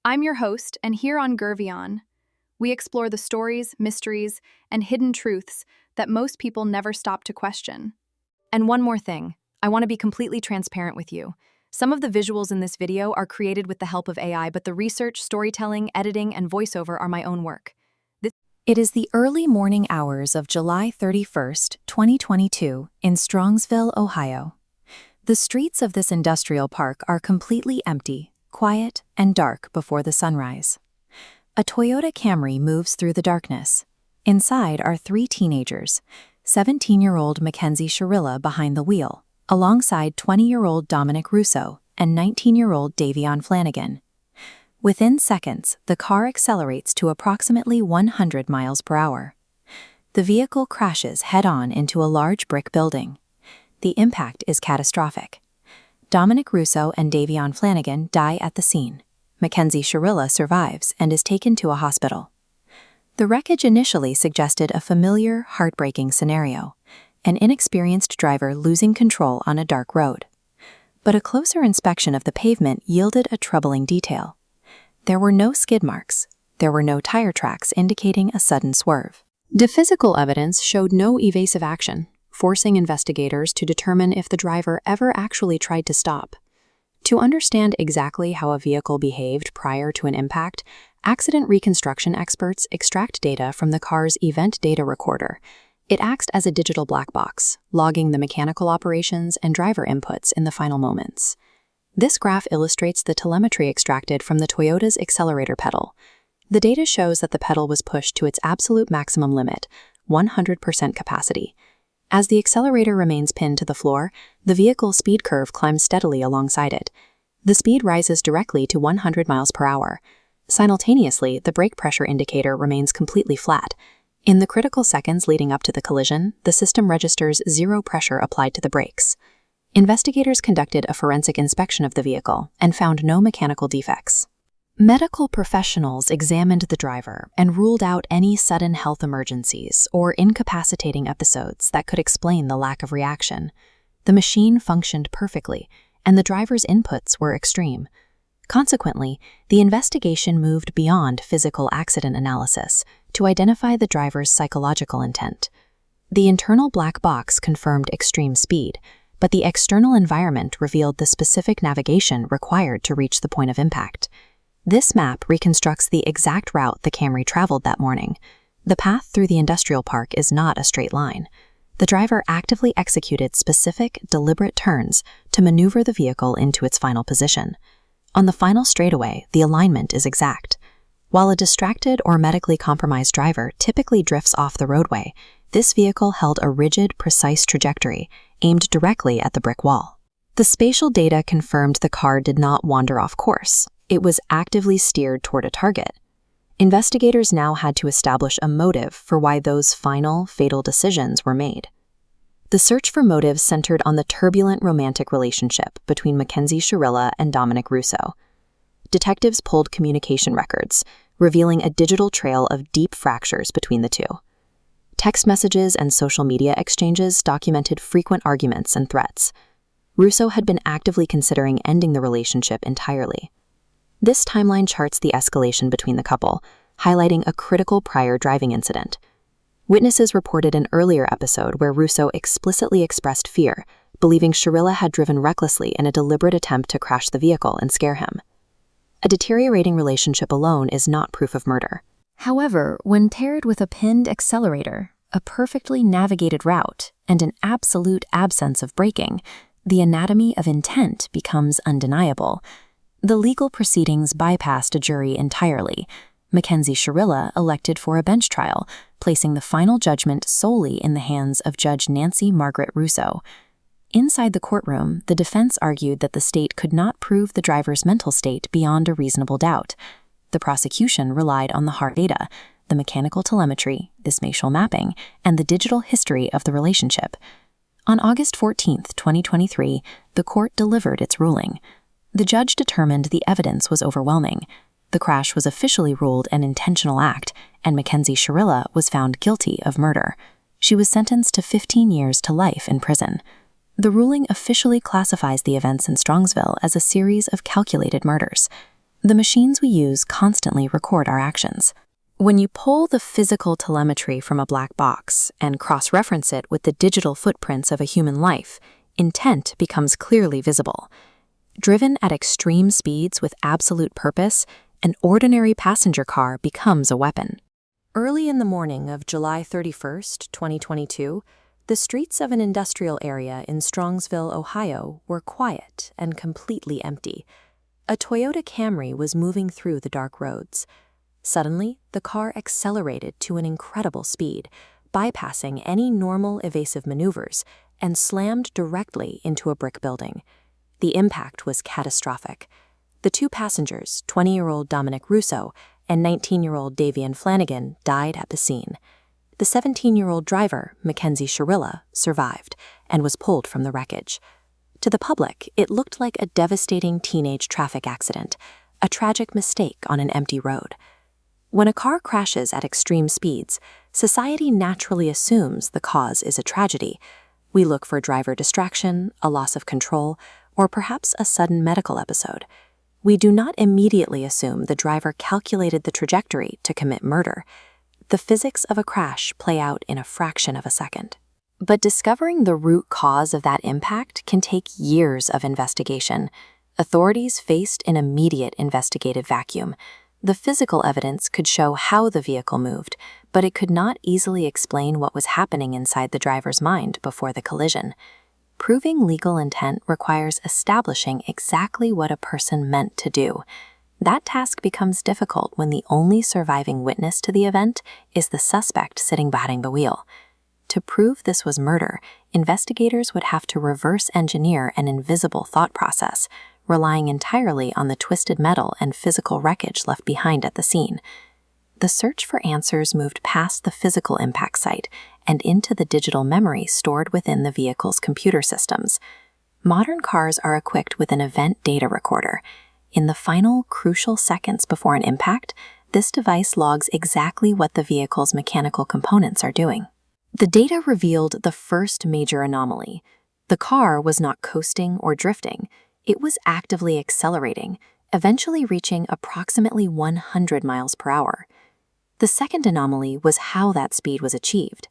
I'm your host, and here on Gurvion, we explore the stories, mysteries, and hidden truths that most people never stop to question. And one more thing, I want to be completely transparent with you. Some of the visuals in this video are created with the help of AI, but the research, storytelling, editing, and voiceover are my own work. It is the early morning hours of July 31st, 2022, in Strongsville, Ohio. The streets of this industrial park are completely empty, quiet, and dark before the sunrise. A Toyota Camry moves through the darkness. Inside are three teenagers, 17-year-old Mackenzie Sharilla behind the wheel, alongside 20-year-old Dominic Russo and 19-year-old Davion Flanagan. Within seconds, the car accelerates to approximately 100 miles per hour. The vehicle crashes head-on into a large brick building. The impact is catastrophic. Dominic Russo and Davion Flanagan die at the scene. Mackenzie Sharilla survives and is taken to a hospital. The wreckage initially suggested a familiar, heartbreaking scenario, an inexperienced driver losing control on a dark road. But a closer inspection of the pavement yielded a troubling detail. There were no skid marks. There were no tire tracks indicating a sudden swerve. The physical evidence showed no evasive action, forcing investigators to determine if the driver ever actually tried to stop. To understand exactly how a vehicle behaved prior to an impact, accident reconstruction experts extract data from the car's event data recorder. It acts as a digital black box, logging the mechanical operations and driver inputs in the final moments. This graph illustrates the telemetry extracted from the Toyota's accelerator pedal. The data shows that the pedal was pushed to its absolute maximum limit, 100% capacity. As the accelerator remains pinned to the floor, the vehicle's speed curve climbs steadily alongside it. The speed rises directly to 100 miles per hour. Simultaneously, the brake pressure indicator remains completely flat. In the critical seconds leading up to the collision, the system registers zero pressure applied to the brakes. Investigators conducted a forensic inspection of the vehicle and found no mechanical defects. Medical professionals examined the driver and ruled out any sudden health emergencies or incapacitating episodes that could explain the lack of reaction. The machine functioned perfectly, and the driver's inputs were extreme. Consequently, the investigation moved beyond physical accident analysis to identify the driver's psychological intent. The internal black box confirmed extreme speed, but the external environment revealed the specific navigation required to reach the point of impact. This map reconstructs the exact route the Camry traveled that morning. The path through the industrial park is not a straight line. The driver actively executed specific, deliberate turns to maneuver the vehicle into its final position. On the final straightaway, the alignment is exact. While a distracted or medically compromised driver typically drifts off the roadway, this vehicle held a rigid, precise trajectory, aimed directly at the brick wall. The spatial data confirmed the car did not wander off course. It was actively steered toward a target. Investigators now had to establish a motive for why those final, fatal decisions were made. The search for motives centered on the turbulent romantic relationship between Mackenzie Sharilla and Dominic Russo. Detectives pulled communication records, revealing a digital trail of deep fractures between the two. Text messages and social media exchanges documented frequent arguments and threats. Russo had been actively considering ending the relationship entirely. This timeline charts the escalation between the couple, highlighting a critical prior driving incident. Witnesses reported an earlier episode where Russo explicitly expressed fear, believing Sharilla had driven recklessly in a deliberate attempt to crash the vehicle and scare him. A deteriorating relationship alone is not proof of murder. However, when paired with a pinned accelerator, a perfectly navigated route, and an absolute absence of braking, the anatomy of intent becomes undeniable. The legal proceedings bypassed a jury entirely. Mackenzie Sharilla elected for a bench trial, placing the final judgment solely in the hands of Judge Nancy Margaret Russo. Inside the courtroom, the defense argued that the state could not prove the driver's mental state beyond a reasonable doubt. The prosecution relied on the hard data, the mechanical telemetry, the spatial mapping, and the digital history of the relationship. On August 14, 2023, the court delivered its ruling. The judge determined the evidence was overwhelming. The crash was officially ruled an intentional act, and Mackenzie Sharilla was found guilty of murder. She was sentenced to 15 years to life in prison. The ruling officially classifies the events in Strongsville as a series of calculated murders. The machines we use constantly record our actions. When you pull the physical telemetry from a black box and cross-reference it with the digital footprints of a human life, intent becomes clearly visible. Driven at extreme speeds with absolute purpose, an ordinary passenger car becomes a weapon. Early in the morning of July 31st, 2022, the streets of an industrial area in Strongsville, Ohio, were quiet and completely empty. A Toyota Camry was moving through the dark roads. Suddenly, the car accelerated to an incredible speed, bypassing any normal evasive maneuvers, and slammed directly into a brick building. The impact was catastrophic. The two passengers, 20-year-old Dominic Russo and 19-year-old Davian Flanagan, died at the scene. The 17-year-old driver, Mackenzie Sherilla, survived and was pulled from the wreckage. To the public, it looked like a devastating teenage traffic accident, a tragic mistake on an empty road. When a car crashes at extreme speeds, society naturally assumes the cause is a tragedy. We look for driver distraction, a loss of control, or perhaps a sudden medical episode. We do not immediately assume the driver calculated the trajectory to commit murder. The physics of a crash play out in a fraction of a second. But discovering the root cause of that impact can take years of investigation. Authorities faced an immediate investigative vacuum. The physical evidence could show how the vehicle moved, but it could not easily explain what was happening inside the driver's mind before the collision. Proving legal intent requires establishing exactly what a person meant to do. That task becomes difficult when the only surviving witness to the event is the suspect sitting behind the wheel. To prove this was murder, investigators would have to reverse engineer an invisible thought process, relying entirely on the twisted metal and physical wreckage left behind at the scene. The search for answers moved past the physical impact site and into the digital memory stored within the vehicle's computer systems. Modern cars are equipped with an event data recorder. In the final, crucial seconds before an impact, this device logs exactly what the vehicle's mechanical components are doing. The data revealed the first major anomaly. The car was not coasting or drifting. It was actively accelerating, eventually reaching approximately 100 miles per hour. The second anomaly was how that speed was achieved.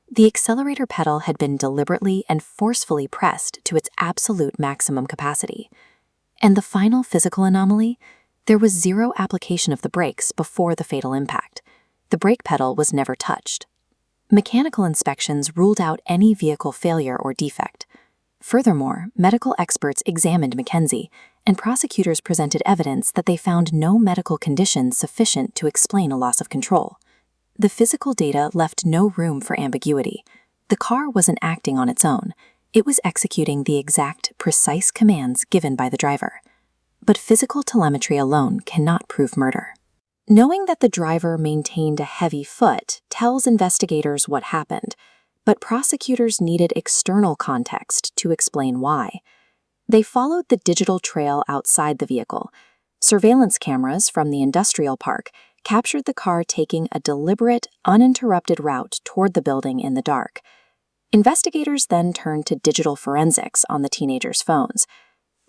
The accelerator pedal had been deliberately and forcefully pressed to its absolute maximum capacity. And the final physical anomaly? There was zero application of the brakes before the fatal impact. The brake pedal was never touched. Mechanical inspections ruled out any vehicle failure or defect. Furthermore, medical experts examined Mackenzie, and prosecutors presented evidence that they found no medical conditions sufficient to explain a loss of control. The physical data left no room for ambiguity. The car wasn't acting on its own. It was executing the exact, precise commands given by the driver. But physical telemetry alone cannot prove murder. Knowing that the driver maintained a heavy foot tells investigators what happened, but prosecutors needed external context to explain why. They followed the digital trail outside the vehicle. Surveillance cameras from the industrial park captured the car taking a deliberate, uninterrupted route toward the building in the dark. Investigators then turned to digital forensics on the teenagers' phones.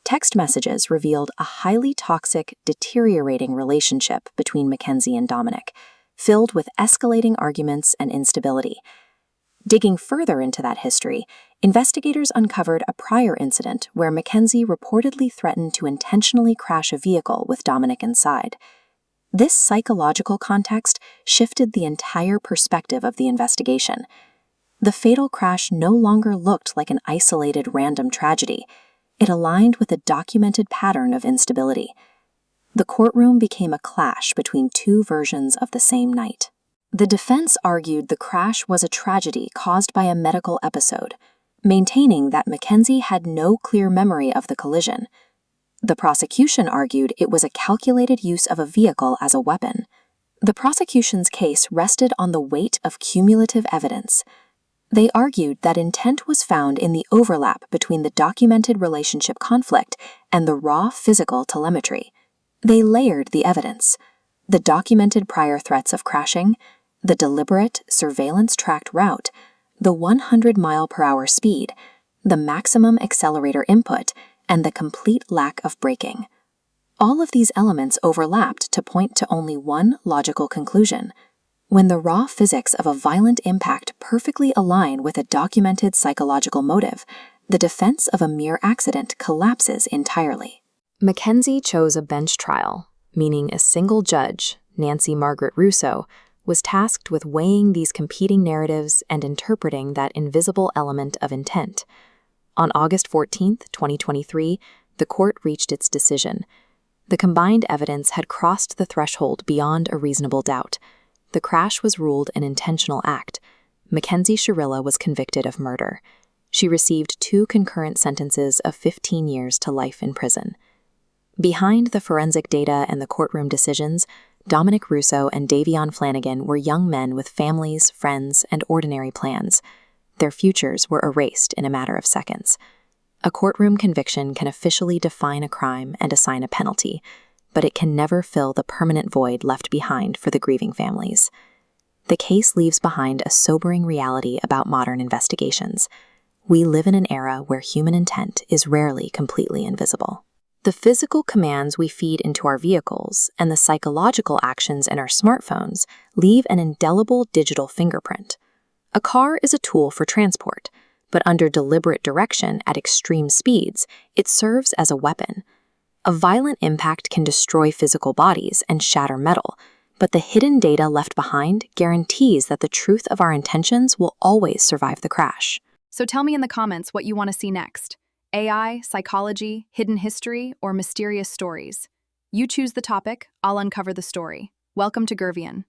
Text messages revealed a highly toxic, deteriorating relationship between Mackenzie and Dominic, filled with escalating arguments and instability. Digging further into that history, investigators uncovered a prior incident where Mackenzie reportedly threatened to intentionally crash a vehicle with Dominic inside. This psychological context shifted the entire perspective of the investigation. The fatal crash no longer looked like an isolated random tragedy. It aligned with a documented pattern of instability. The courtroom became a clash between two versions of the same night. The defense argued the crash was a tragedy caused by a medical episode, maintaining that Mackenzie had no clear memory of the collision. The prosecution argued it was a calculated use of a vehicle as a weapon. The prosecution's case rested on the weight of cumulative evidence. They argued that intent was found in the overlap between the documented relationship conflict and the raw physical telemetry. They layered the evidence: the documented prior threats of crashing, the deliberate, surveillance-tracked route, the 100-mile-per-hour speed, the maximum accelerator input, and the complete lack of braking. all of these elements overlapped to point to only one logical conclusion. When the raw physics of a violent impact perfectly align with a documented psychological motive, the defense of a mere accident collapses entirely. Mackenzie chose a bench trial, meaning a single judge, Nancy Margaret Russo, was tasked with weighing these competing narratives and interpreting that invisible element of intent. On August 14, 2023, the court reached its decision. The combined evidence had crossed the threshold beyond a reasonable doubt. The crash was ruled an intentional act. Mackenzie Shirilla was convicted of murder. She received 2 concurrent sentences of 15 years to life in prison. Behind the forensic data and the courtroom decisions, Dominic Russo and Davion Flanagan were young men with families, friends, and ordinary plans. Their futures were erased in a matter of seconds. A courtroom conviction can officially define a crime and assign a penalty, but it can never fill the permanent void left behind for the grieving families. The case leaves behind a sobering reality about modern investigations. We live in an era where human intent is rarely completely invisible. The physical commands we feed into our vehicles and the psychological actions in our smartphones leave an indelible digital fingerprint. A car is a tool for transport, but under deliberate direction at extreme speeds, it serves as a weapon. A violent impact can destroy physical bodies and shatter metal, but the hidden data left behind guarantees that the truth of our intentions will always survive the crash. So tell me in the comments what you want to see next. AI, psychology, hidden history, or mysterious stories. You choose the topic, I'll uncover the story. Welcome to Gurvion.